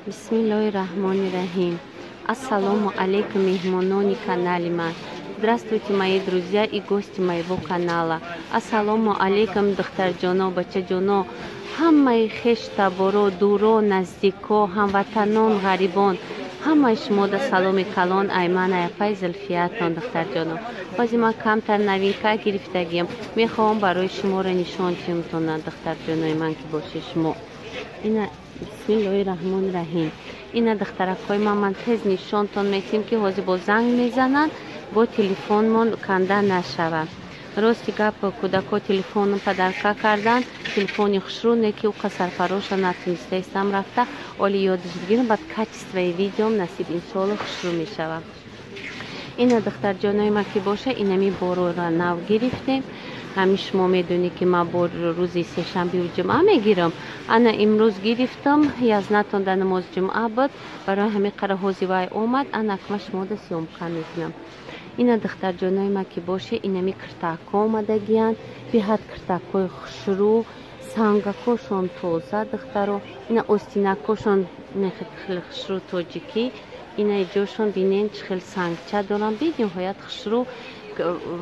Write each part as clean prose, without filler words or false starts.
Бисмиллахир-рахманир-рахим. Ассаламу алейкум, мехманони канали ман. Здравствуйте, мои друзья и гости моего канала. Ассаламу алейкум, духтарҷоно, бачаҷоно, ҳамаи хештаборо, дуро, наздико, ҳамватанон, ғарибон, ҳамаи шумода саломи калон, айман аяпай зулфиятон, духтарҷоно. ҳозир ман камтар новинка гирифтагиям. мехоҳам барои шуморо нишон диҳам, духтарҷонои ман ки бошед шумо. ина бисмиллахир-рахманир-рахим. ина духтаракҳои ман тез нишонтон метиҳам ки ҳозир бо занг мезананд, бо телефонмон канда нашавад. рости гап кӯдако телефоном падарка кардан, телефони хушрӯне ки уқа сарфароша натунистаистам рафта, оли ёдаш бигирам, баъд качествои видеом насиб иншоалло хушрӯ мешавад. ина духтарҷонои ман ки боша, инами борора нав гирифтем. ҳами шумо медонед ки ман бор рӯзи сешанбию ҷумъа мегирам. ана имрӯз гирифтам, язнатон дар намози ҷумъа буд, барои ҳамин қара ҳозир вай омад. ана акма шумода сёмка мекунам. ина духтарҷонои ман ки боше, инами киртакҳо омадагиянд, биҳад киртакҳои хушрӯ, сангакошон тоза духтаро, ина остинакошон хеле хушрӯ тоҷикӣ, ина иҷошон бинен чӣ хел сангча доранд, бениҳоят хушрӯ.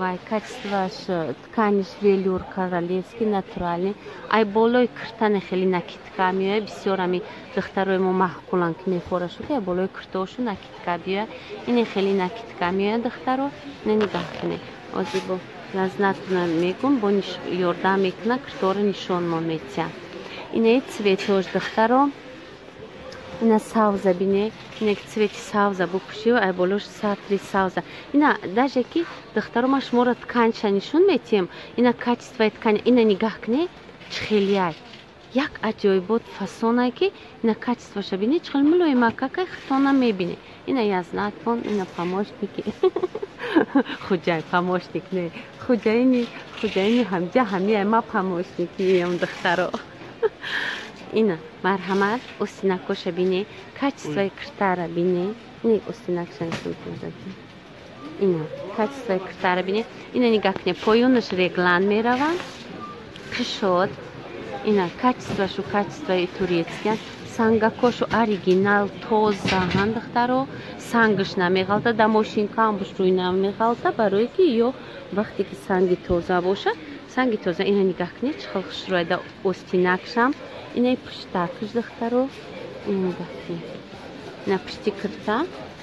вай качестваш, тканиш велюр королевский натуральный. ай болои киртане хеле накитка меояд, бисёр ами духтарои мо маҳқуланд ки мефорашуд, ай болои киртаошу накитка биёяд, ини хеле накитка меояд духтаро. ина нигаҳ кунед, ҳозир бо язнатона мегум, бо ёрдам мекунам, кирторо нишонмон метиҳам. инаи цветош духтаро, ина савза бинед, ина ки цвети савза бупушив, ай болош сатри савза. ина даже ки духтаро ман шуморо тканша нишон метиҳам, ина качествои ткани, ина нигаҳ кунед, чӣ хелияй як аҷоибот фасонае ки ина качествоша бинед, чӣ хел мулоимакакай хитона мебинед. ина язнатон, ина помощники хуҷай помощник не хуҷаини ҳамҷа ҳамияй ма помощникиям духтаро. ина марҳамат остинакоша бинед, качествои киртара бинед, ина остинакшанишон кӯзаки, ина качествои киртара бинед, ина нигаҳ кунед, поёнаш реглан мераванд, кишод, ина качествошу качествои турецкиян, сангакошу оригинал тозаҳанд духтаро, сангаш намеғалта, дар мошинкаам бушрӯй намеғалта, барое ки ё вақте ки санги тоза бошад, санги тоза. ина нигаҳ кунед чӣ хел хушрӯ дар остинакшам, инаи пуштакаш духтаро, ина нигаҳ кунед, ина пушти кирта,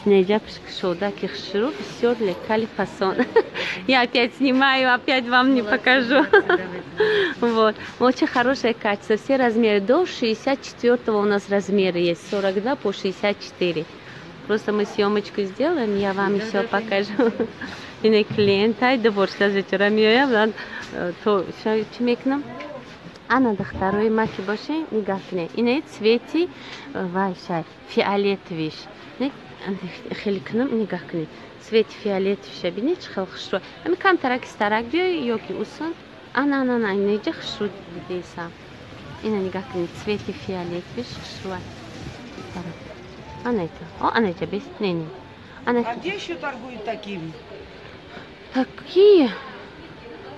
неҷа кишода ки хушрӯ, бисёр лекали фасон. я опять снимаю, опять вам не покажу. вот, очень хорошее качество, все размеры, до 64 у нас размеры есть, 42 по 64. Просто мы съемочку сделаем, я вам еще покажу. ина клиент ай доборшта вечера меояд, то чӣ мекунам. ана духтарои ман ки боше, нигаҳ кунед, инаи цвети вайшай фиолетовиш, хеле кунам, нигаҳ кунед, цвети фиолетовиша бинед чӣ хел хушрӯ, ами камтараки старак биёй ё ки усон, ана инаҷа хушрӯ будесам. ина нигаҳ кунед, цвети фиолетовиш хушрӯа. анаҷа бес не. А где еще торгуют такими? Такие.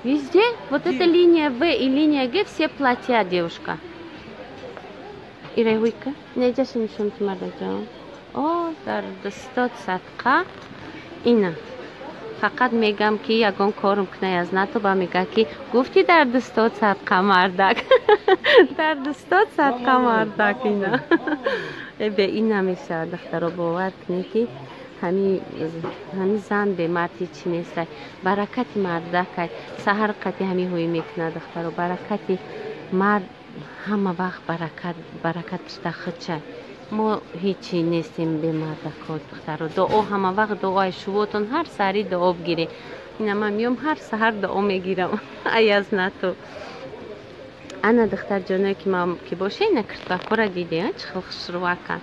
Везде. Вот эта линия В и линия Г все платья, девушка. Ирайвика. Неҷаша нишон ки мардаҷон. О, дар дастот садқа. ина. фақат мегам ки ягон корум кунай аз натоба мега ки гуфти дар дастот садқа мардак. дар дастот садқа мардак ина. бе ина мешавад духтаро, бовар кунед ки ҳами зан бе мард ҳечи нестай. баракати мардакай саҳар қати ҳамиҳои мекунад духтаро. баракати мард ҳама вақт баракат бишта хичай. мо ҳечи нестем бе мардакот духтаро. дуо ҳама вақт дуои шувотон ҳар саҳари дуо бигиред. ина ман меом ҳар саҳар дуо мегирам. ай аз нато. ана духтарҷоное ки ман ки боша, ина киртакора диде чӣ хел хушрӯакан.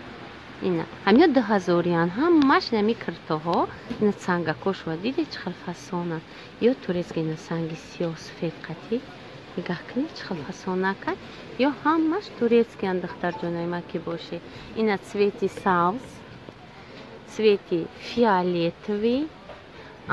ина ҳамё 2000-ян, ҳамаш нами киртоҳо, ина сангакошва диде чӣ хел фасонанд, ё турецка, ина санги сиёҳ сафед қатӣ, нигаҳ кунед чӣ хел фасонакай, ё ҳамаш турецкиянд духтарҷонаи ман ки боше. ина цвети савз, цвети фиолетовый,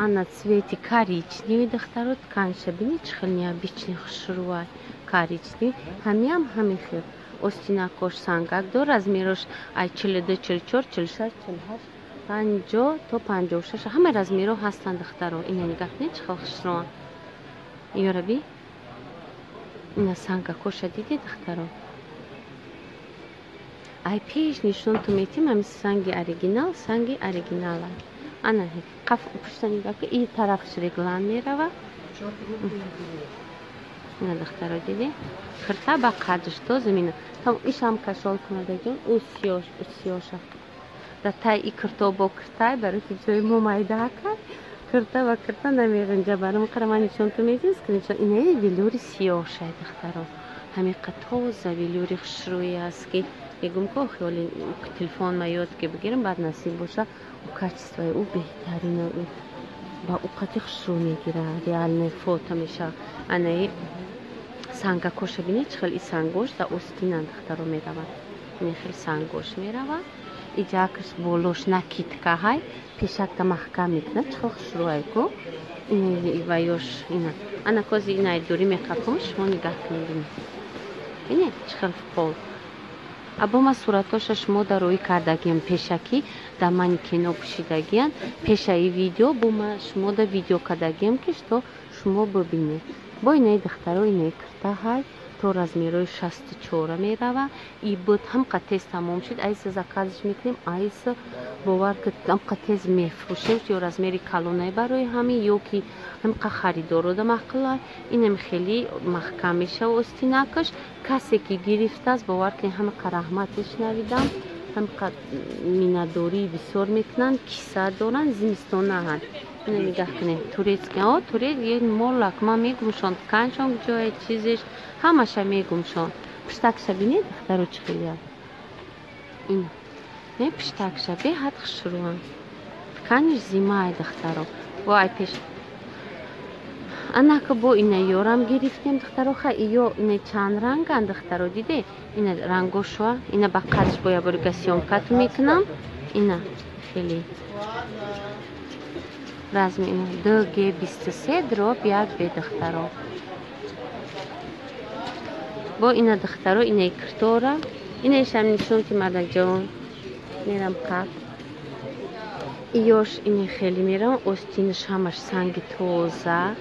ана цвети коричневый духтаро, тканша бинед чӣ хел необычный хушрӯай коричневый, ҳамиам ҳамин хел. остина кош сангак до размерош ай 42 44 46 48 50 то 56 ҳама размеро ҳастанд духтаро. Ина нигоҳ кунед чӣ хел хушро. ёраби ина санга коша диде духтаро. ай пеш нишон ту метим ҳами санги оригинал ана қаф пушта нигоҳ ки ин тарафш реглан мерава. ина духтаро диде кирта ба қадрш то замина там ишам кашол кунадаҷон у сиёша да тай и кирто бо киртай бароки ҷои мо майда кар кирта ва кирта намеғинҷа барам қарама нишон ту метим скриншот ина велюри сиёшай духтаро. ҳамиқа тоза велюри хушрӯи аст ки мегум ко хиёли телефон ма ёд ки бигирам баъд насиб боша качествои ӯ беҳтарина ба уқати хушрӯ мегира реальне фото меша. анаи санга коша бинед чӣ хел и сангош да остина духтаро меравад. ин хел сангош меравад иҷакаш болош накитка ҳай пешакта маҳкам мекунад чӣ хел хушрӯай ко ва ёш ина ана кози инай дурӣ меқапом шумо нигоҳ кунед бинед чӣ хел фол абома суратоша шумо дароӣ кардагиям пешакӣ да мани кино пӯшидагиян пешаи видео бума шумо да видео кардагиям ки то шумо бибинед. бо инаи духтаро инаи кирта ҳай то размерои 64 мерава и буд ҳамқа тез тамом шуд айса заказш мекунем айса бовар ки ҳамқа тез мефурӯшем ё размери калонай барои ҳамин ё ки ҳамқа харидоро да маққилай инам хели маҳкам мешава остинакаш касе ки гирифтааст бовар ки ҳамқа раҳматиш навидам ҳамқа миннатдории бисёр мекунанд киса доранд зимистонаҳан. ина нигоҳ кунед турецки турец молак ма мегумшонд тканшон ҷоя чизеш ҳамаша мегумшон. пиштакша бинед духтаро чӣ хелия ин не пиштакша беҳад хушрӯан тканиш зимаи духтаро вай пеш анака бо ина ёрам гирифтем духтаро ха ё ина чанд ранган духтаро диде ина рангошва ина ба қадрш боя бурга сёмкату мекунам ина хели разми ина DG23 дроб 1 бе духтаро бо ина духтаро ина киртора ина ишам нишон ки мардаҷон мерам қаб ёш ина хели мерам остинаш ҳамаш санги тоза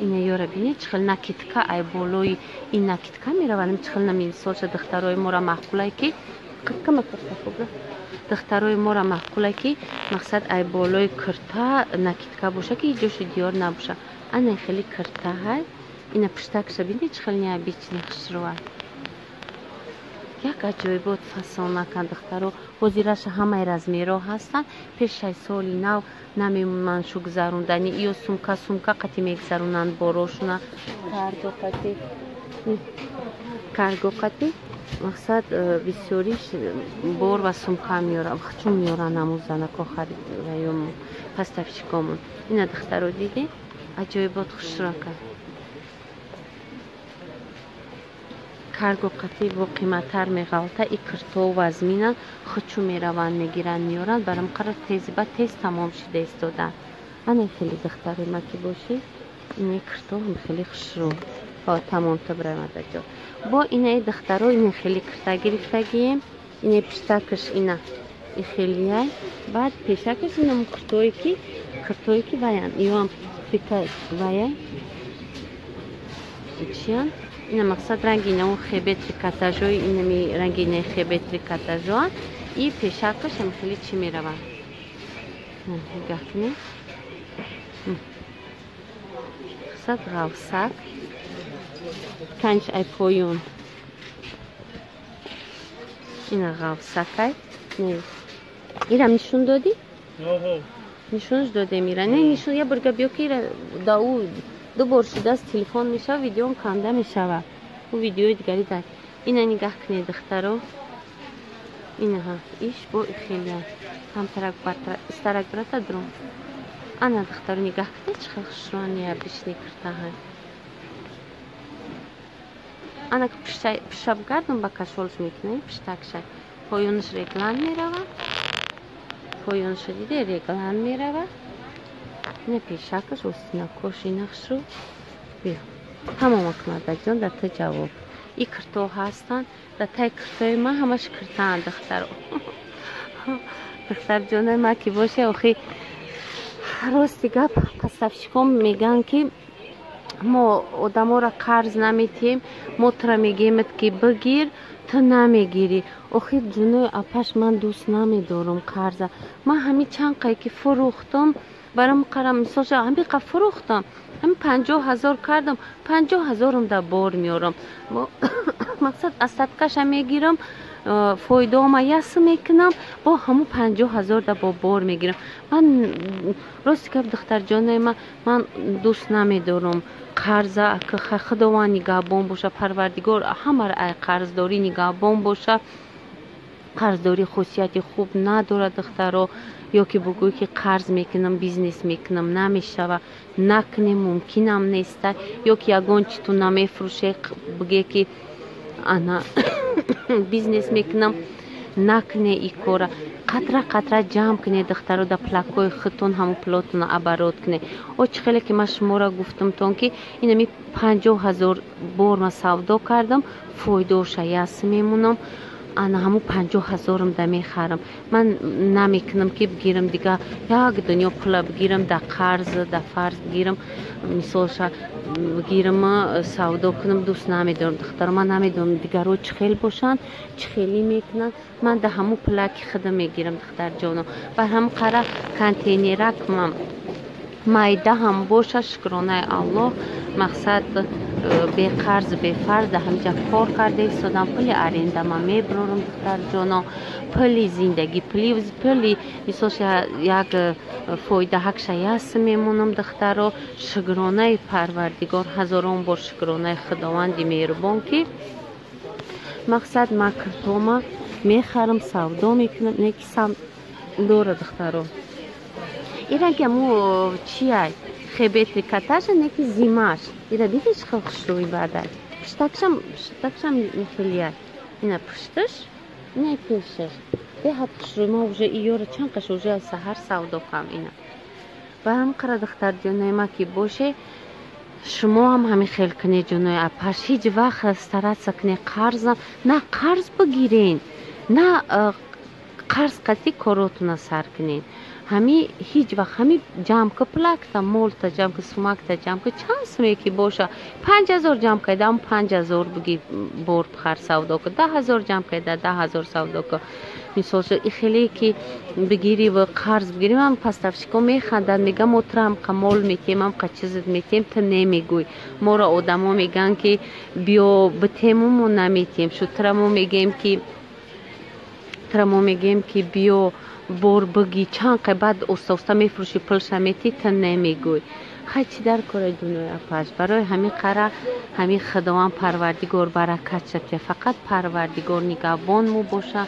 ина ёра бинед чӣ хел накитка ай болои ин накитка меравадам чӣ хел намисолша духтарои мора маҳқулай ки духтарои мора маҳқулай ки мақсад ай болои кирта накитка боша ки ҷоши диёр набоша. ана хели кирта ҳай ина пиштакша бинед чӣ хел необичный хушрӯай як аҷоибот фасонакан духтаро ҳозираша ҳамаи размеро ҳастанд пешай соли нав намеман шу гузарондани ё сумка қати мегзаронанд борошуна каргоқати мақсад бисёриш бор ва сумка меёра чун меёра намузанако харидраём паставчикомон. ина духтаро диде аҷоибот хушрака каргоқати бо қиматтар меғалта и кирто вазмина хучу мераванд мегиранд меёранд барам қарар тези ба тез тамом шуда истода. ана хели духтари ма ки боши ина кирто хели хушрӯ тамом то брамадаҷо бо инаи духтаро ина хели кирта гирифтагием ина пиштакаш ина ихелияй баъд пешакаш ина киртое ки ваян ёам фика ваяй чиян ина мақсад ранги ина он хебе трикотажои инами ранги ина хебе трикотажоа и пешакаш ам хели чӣ меравад нигоҳ кунед мақсад ғавсак канч ай поён ина ғавсакай ирам нишон додӣ нишонш додем ира не нишон я бурга биё ки ира да ӯ ду бор шудааст телефон мешава видеом канда мешава ӯ видеои дигари дар ина нигоҳ кунед духтаро инаҳа иш бо ихелия камтарак старак брата дром ана духтаро нигоҳ кунед чӣ хел хушрӯан необичный киртаҳай ана пишаб гардон ба кашолш мекунем пиштакша поёнаш реглан меравад поёнша диде реглан меравад ина пешакаш остинакош ина хушрӯ биё тамом акмадаҷон дар та ҷавоб این کرتو هستن در تای کرتوی ما همش کرتان دخترو. دختر جانای ما که باشه آخی راستی گپ پسفشکم میگن که ما آدما را قرض نمیتیم، ما ترا میگیم که بگیر تو نمیگیری. آخی جنوی اپش من دوست نمیدارم قرض. من همین چند قایی که فروختم برام قرم مثالش همین قا فروختم همین 50,000 کردم 50,000 در بار میارم. مقصد از صدقش هم میگیرم فایده ما یس میکنم با همون 50,000 در بار میگیرم. من راستی که دختر جانای من دوست نمیدارم قرض که خداوند نگهبان باشه، پروردگار همه را قرضداری نگهبان باشه. قرضداری خصوصیت خوب نداره دخترها، یا که بگوی که قرض میکنم بیزنس میکنم نمیشه، نکنه ممکنم نیسته، یا که یگان چی تو نمیفروشه بگه که انا بیزنس میکنم نکنه ای کار. قطره قطره جمع کنه دخترها در پلاکای خطون همون پلاتون ابرات کنه. او چه خیلی که من شما را گفتم تون که اینمی 50,000 بار ما سودا کردم فایده‌اش یس میمونم. انا همون 50,000 ده میخرم. من نمیکنم که بگیرم دیگه یک دنیا پول بگیرم در قرض در فرض بگیرم مثالش بگیرم سودا کنم دوست نمیدارم دختر. من نمیدونم دیگه رو چه خیلی باشن چه خیلی میکنن. من در همون پلاک خدا میگیرم دختر جانو. بر هم قرار کانتینرک من مایده هم باشه شکرانه الله. مقصد به قرض به فرض در همجا کار کرده ایستادم. پلی ارینده من میبرم دختر جانا، پلی زندگی پلی مثالش یک فایده حکش یست میمونم دختر. شکرانه پروردگار هزاران بار شکرانه خداوندی مهربان که مقصد ما کرتوما میخرم سودا میکنم نکسم دوره دختر. ایران که مو چیه خیبت کتاش نکی زیماش ایران دیدیش خوشروی بعد پشتکشم میخیلیه اینا پشتش اینا پیشش به هات خوشروی ما وجه ایور چند قش وجه سهر سودا کم اینا. برام قرار دختر جانای ما که باشه شما هم همین خیل کنه جانای اپاش هیچ وقت استرات سکنه قرضم نه قرض بگیرین نه قرض قطعی کاراتون سر کنین. همی هیچ وقت همی جمع که پلاک تا مول تا جمع که سومک تا جمع که چند سمی که باشه 5,000 جمع که دام 5,000 بگی بار بخر سودا که 10,000 جمع که 10,000 سودا که مثالش ای خیلی که بگیری و قرض بگیری. من پس تفشیکو میخندن میگم موترم قمال میتیم هم قچیزت میتیم تا نمیگوی. ما را آدم ها میگن که بیا بتیمو نمیتیم شو ترمو میگیم که بیا بار بگی چند بعد اوستا میفروشی پلش میتی تا نمیگوی. خیلی در کار دنیای اپاش برای همین قرار همین خداوند پروردگار برکت شد. فقط پروردگار نگهبان مو باشه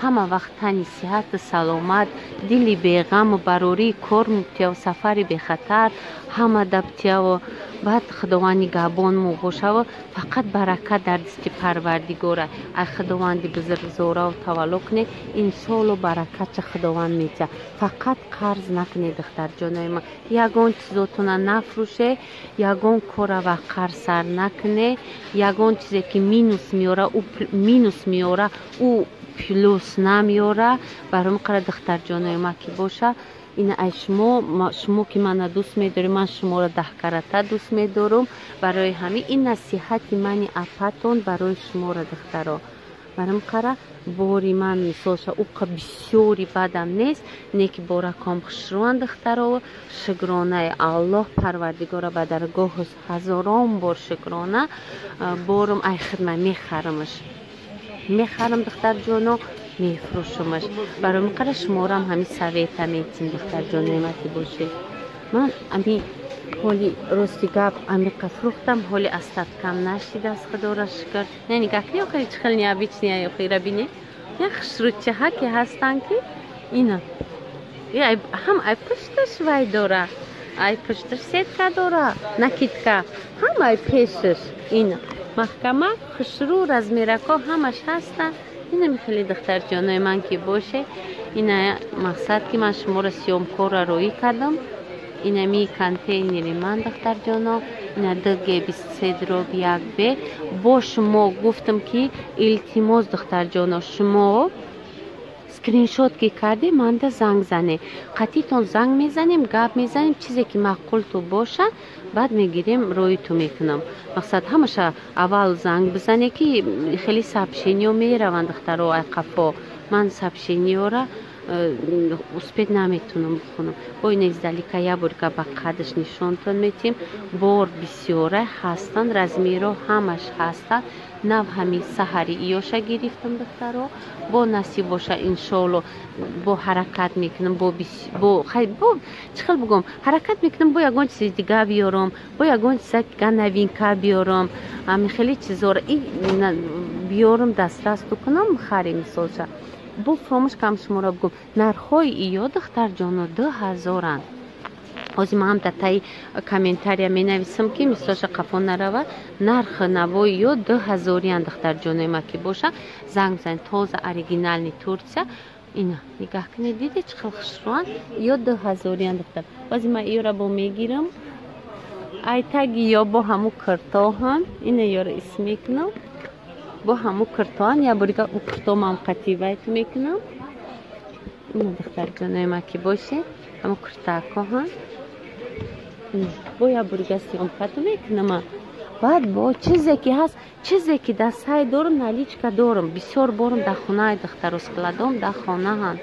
همه وقت تنی صحت سلامت دلی بیغم و براری کار مبتیا و سفری به خطر همه دبتیا و بعد خداوند نگهبان مو باشه و فقط برکت در دست پروردگاره. ای خداوند بزرگ زورا و توالو کنه این سال و برکت خداوند میده. فقط قرض نکنه دختر جانای من. یگان چیزاتون نفروشه، یگان کار و قرض سر نکنه، یگان چیزی که مینوس میاره او پلوس نمیاره. برام قرار دختر جانای ما که باشه این ای شما که من دوست میداری من شما را 10 کرته دوست میدارم. برای همین این نصیحت من اپاتون برای شما را دخترها. برام قرار باری من مثالش او بسیاری بدم نیست نیک باره کام خشروان دخترها و شکرانه الله پروردگار به درگاه هزاران بار شکرانه بارم ای خدمه میخرم دختر جانو میفروشمش. برای قرار شما را هم همین سویت میتین دختر جان نعمتی باشه. من همین حالی راستی گپ همین فروختم حالی استاد کم نشید از خدا را شکر. نه نگاه کنی آخری چه خیلی نیابیچ نیایی آخری بینه یک خشروچه ها که هستن که اینا هم ای پشتش وای داره ای پشتش سیتکا داره نکیتکا هم ای پیشش اینا محکمه خشرو رزمیرکا همش هستن. این میخوایی دختر جانای من که باشه این مقصد که من شما را سیام کار را روی کردم اینمی کانتینری من دختر جانو اینا دگه 23 دراب 1 با شما گفتم که التماس دختر جانو شما اسکرین شات که کردی من ده زنگ زنه قطعی تون زنگ میزنیم گپ میزنیم چیزی که معقول تو باشه بعد میگیریم روی تو میکنم مقصد همشه اول زنگ بزنه که خیلی سابشینیو میروند دخترو قفا من سابشینیو را успеть نمیتونم بخونم با این ازدالیکا یا برگه با قدش نشونتون میتیم بار بسیاره هستند رزمیرو همش هستند نو همی سحری ایوشا گرفتم دخترو با نصیب باشه انشالله با حرکت میکنم با چخل بگم حرکت میکنم با یگان چیز دیگه بیارم با یگان چیز که نوینکا بیارم خیلی چیزا رو بیارم دست کنم خری مثال شد با فراموش کم شما را بگم نرخای ایو دختر جانو 2000 ازی ما هم تایی کامنتاریا می نویسم که مثلش قفون نروه نرخ نوای ایو 2000 دختر جانو ما که باشه زنگ بزنید تازه اوریجینال ترکیه اینا نگاه کنید دیدی چقدر خوشروان ایو 2000 دختر ازی ما ایو را با میگیرم ای تاگی یا با همو کرتاهن اینا یار اسمی کنم با همو کرتان یا برگه او کرتام هم قطیبه تو میکنم اینو دختر جانوی ما که باشه همو کرتاکا هم با یا برگه سیغم قطو میکنم بعد با چیزی که هست چیزی که دستای دارم نالیچکا دارم بسیار بارم در خونه دختر اسکلادام در خانه هم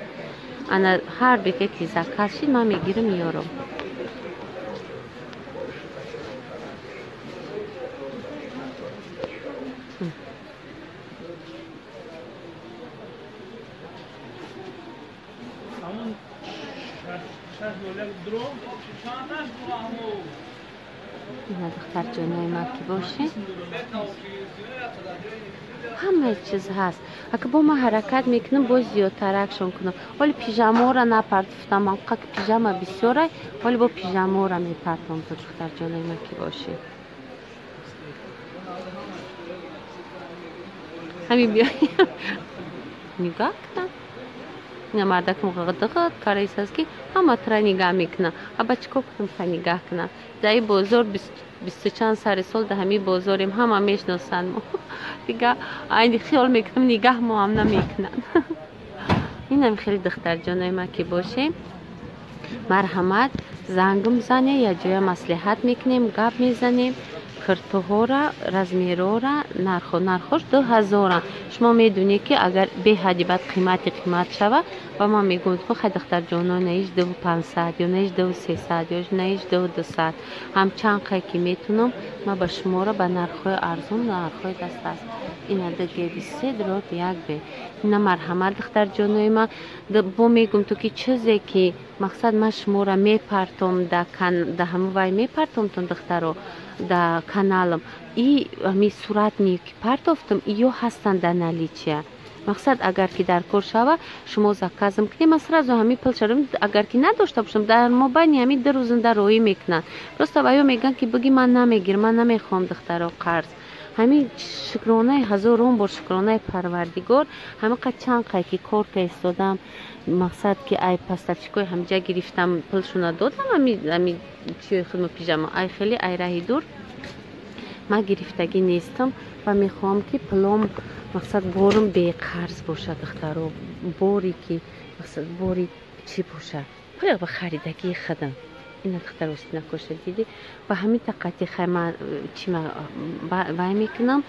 انا هر بگه که زکات شید من میگیرم یارم اینا دختر جانوی ما که باشه همه چیز هست اگه با ما حرکت میکنم باز زیادتر اکشن کنم ولی پیژاما را نپرتفتم من که پیژاما بسیاره ولی با پیژاما را میپرتم تو دختر جانوی ما که باشه همین بیاییم نگاه کنم اینا مردک مقدقات کاریس هست که همه ترا نگاه میکنه ابا چکو کنم تا نگاه کنه دایی بازار 20 چند سر سال ده همی بازاریم همه میشناسن ما دیگه این خیال میکنم نگاه ما هم نمیکنن اینم خیلی دختر جانوی ما که باشه مرحمت زنگم زنه یا جای مصلحت میکنیم گپ میزنیم کرتوها را رزمیرو را نرخوش 2000 شما میدونی که اگر به حدی بعد قیمت شوه و ما میگویم خود دختر جانو نیش 2500 یا نیش 2300 یا نیش 2200 هم چند که میتونم ما به شما را به نرخوی ارزون نرخوی دست است اینا دیگه 23 دراب 1 اینا مرحمت دختر جانوی ما با میگم تو که چیزی که مقصد ما شما را میپرتم ده همه وای میپرتم تون دخترو در کانالم ای می صورت می که پرتافتم ایو هستن در نالیچه مقصد اگر که در کار شوه شما زکازم کنیم مثلا زو همی پلچرم اگر که نداشته باشم در موبایل همی در روزن در روی میکنن راست بایو میگن که بگی من نمیگیرم من نمیخوام دخترو قرض همین شکرانه هزارون بار شکرانه پروردگار همه قد چند که کار که استادم مقصد که ای پسترچکوی همجا گرفتم پلشونه دادم همی چیوی خودم پیجاما ای خیلی ای راهی دور ما گرفتگی نیستم و میخوام که پلام مقصد بارم به قرض باشه دخترو باری که مقصد باری چی باشه پلا به خریدگی خودم این دختر است نکشه دیدی و همین تقاطی خیمه چی ما وای میکنم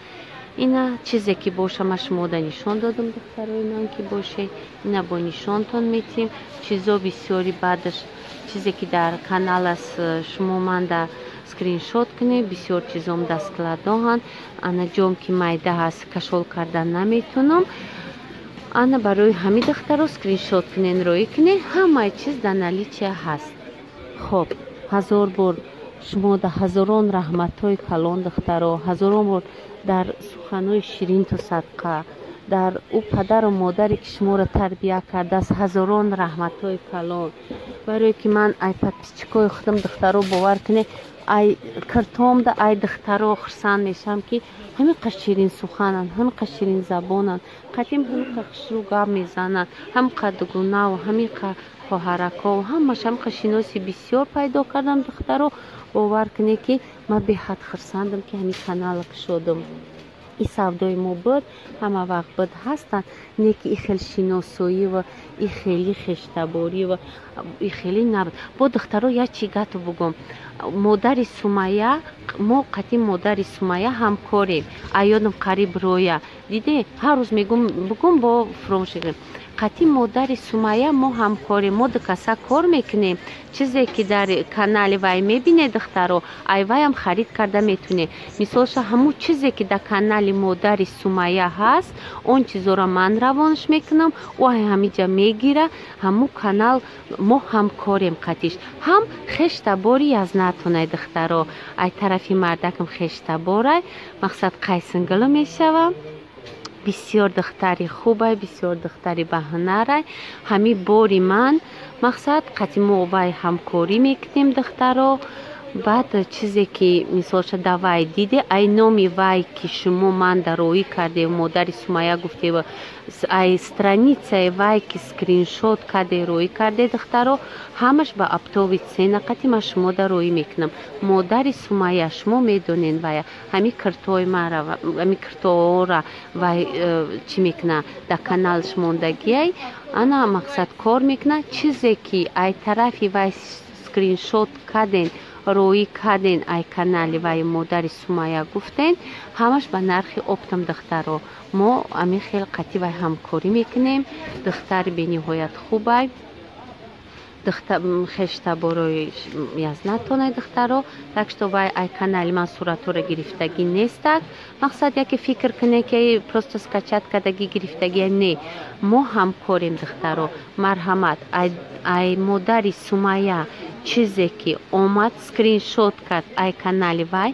اینا چیزی که باشه ما شما نشان دادم دختروی من که باشه اینا با نشانتون میتیم چیزا بسیاری بعدش چیزی که در کانال است شما من در اسکرین شات کنه بسیار چیزام دست کلادان انا جام که مایده هست کشول کردن نمیتونم انا برای همین دختر اسکرین شات کنین روی کنه همه چیز در نالیچه هست خب 1000 بار شما در هزاران رحمت های کلان دخترها هزاران بار در سخنهای شیرین تو صدقه дар ӯ падару модаре ки шуморо тарбия кардааст, ҳазорон раҳматҳои калон. барое ки ман ай подписчикои худам духтаро бовар кунед, ай киртомда ай духтаро хурсанд мешавам ки ҳамиқа ширин сухананд, ҳамиқа ширин забонанд, қадим ҳамиқа хушрӯ гап мезананд, ҳамиқа дугунаву ҳамиқа хоҳаракову ҳамаш ҳамиқа шиноси бисёр пайдо кардам духтаро. бовар кунед ки ман беҳад хурсандам ки ҳамин канала кушодам. и савдои мо буд, ҳама вақт буд ҳастанд, не ки и хел шиносоиву и хели хештабориву и хели набуд. бо духтаро як чи гапу бугум. модари Сумайя, мо қадим модари Сумайя ҳамкорем. аёдам қариб роя диде ҳар рӯз мегум бугум бо фромшигем. қадим модари Сумайя мо ҳамкорем, мо ду каса кор мекунем. чизе ки дар канали вай мебинед духтаро, ай вайам харид карда метунед. мисолша ҳамун чизе ки дар канали модари Сумайя ҳаст, он чизоро ман равонш мекунам, ӯ ҳамиҷа мегира. ҳамун канал мо ҳамкорем. қадиш ҳам хештабори аз натонай духтаро, ай тарафи мардакам хештаборай, мақсад қайсингило мешавам. бисёр духтари хубай, бисёр духтари баҳнарай. ҳами бори ман мақсад қадимо вай ҳамкорӣ мекунем духтаро. баъд чизе ки мисолша да вай диде, ай номи вай ки шумо ман дароӣ кардев, модари Сумайя гуфтев, ай страницаи вай ки скриншот карде роӣ карде духтаро, ҳамаш ба аптови цена қати ман шумо дароӣ мекунам. модари Сумайя шумо медонед вая, ҳами киртоора вай чӣ мекуна дар каналш мондагиай, ана мақсад кор мекуна. чизе ки ай тарафи вай скриншот карден, роӣ карден, ай канали вай модари Сумайя гуфтен, ҳамаш ба нархи оптам духтаро. мо ами хел қати вай ҳамкорӣ мекунем. духтари бениҳоят хубай, хештаборои язнатонай духтаро. так што вай ай канали ман суратҳоро гирифтагӣ нестак. мақсад яке фикр куне ки просто скачат кардагӣ гирифтагия не. мо ҳамкорем духтаро. марҳамат, ай модари Сумайя чизе ки омад скриншот кард ай канали вай,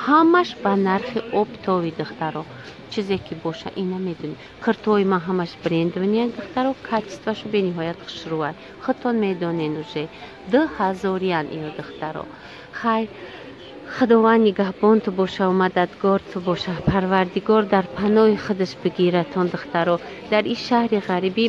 ҳамаш ба нархи оптови духтаро. чизе ки боша ина медунӣ. киртои ман ҳамаш брендования духтаро, качествашу бениҳоят хушрӯай. худтон медонен уже 2000 ино духтаро. хайр, худованд нигаҳбон ту боша, мададгор ту боша, парвардигор дар паноҳи худаш бигиратон духтаро. дар ин шаҳри ғарибӣ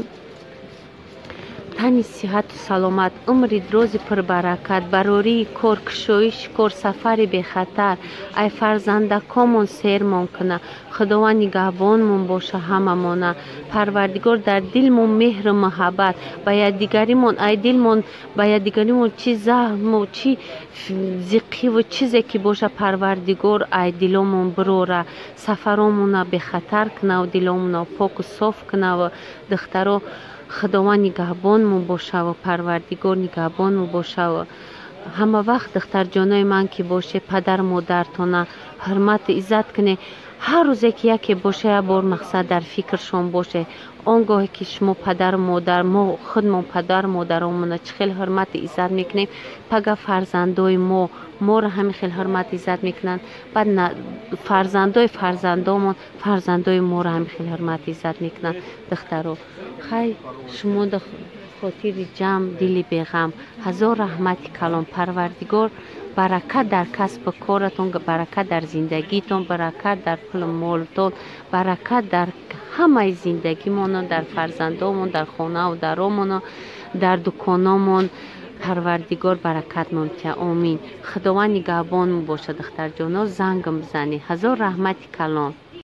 тани сиҳату саломат, умри дрози пурбаракат, барории кор, кушоиши кор, сафари бехатар. ай фарзандакомон сермон куна. худованд нигаҳбонмон боша ҳамамона. парвардигор дар дилмон меҳру муҳаббат, ба якдигаримон ай дилмон ба якдигаримон чӣ заҳму чӣ зиқиву чизе ки боша, парвардигор ай диломон бирора, сафаромона бехатар кунав, диломона поку соф кунав духтаро. худованд нигаҳбонмон бошаву парвардигор нигаҳбонмон бошаву. ҳама вақт духтарҷонои ман ки боше, падар модартона ҳурмату иззат куне. ҳар рӯзе ки яке боше, як бор мақсад дар фикршон боше. он гоҳе ки шумо падару модар, мо худмон падару модаромона чӣ хел ҳурмату иззат мекунем, пага фарзандои моро ҳамин хел ҳурмату иззат мекунанд. баъд фарзандои фарзандомон, фарзандои моро ҳамин хел ҳурмату иззат мекунанд духтаро. хай шумо да хотири ҷамъ, дили беғам, ҳазор раҳмати калон. парвардигор баракат дар касбу коратон, баракат дар зиндагитон, баракат дар пулу молтон, баракат дар ҳамаи зиндагимон, дар фарзандомон, дар хонаву даромон, дар дукономон. парвардигор баракатмон кия. омин. худованд нигаҳбон бошад духтарҷоно. зангам бизанед. ҳазор раҳмати калон.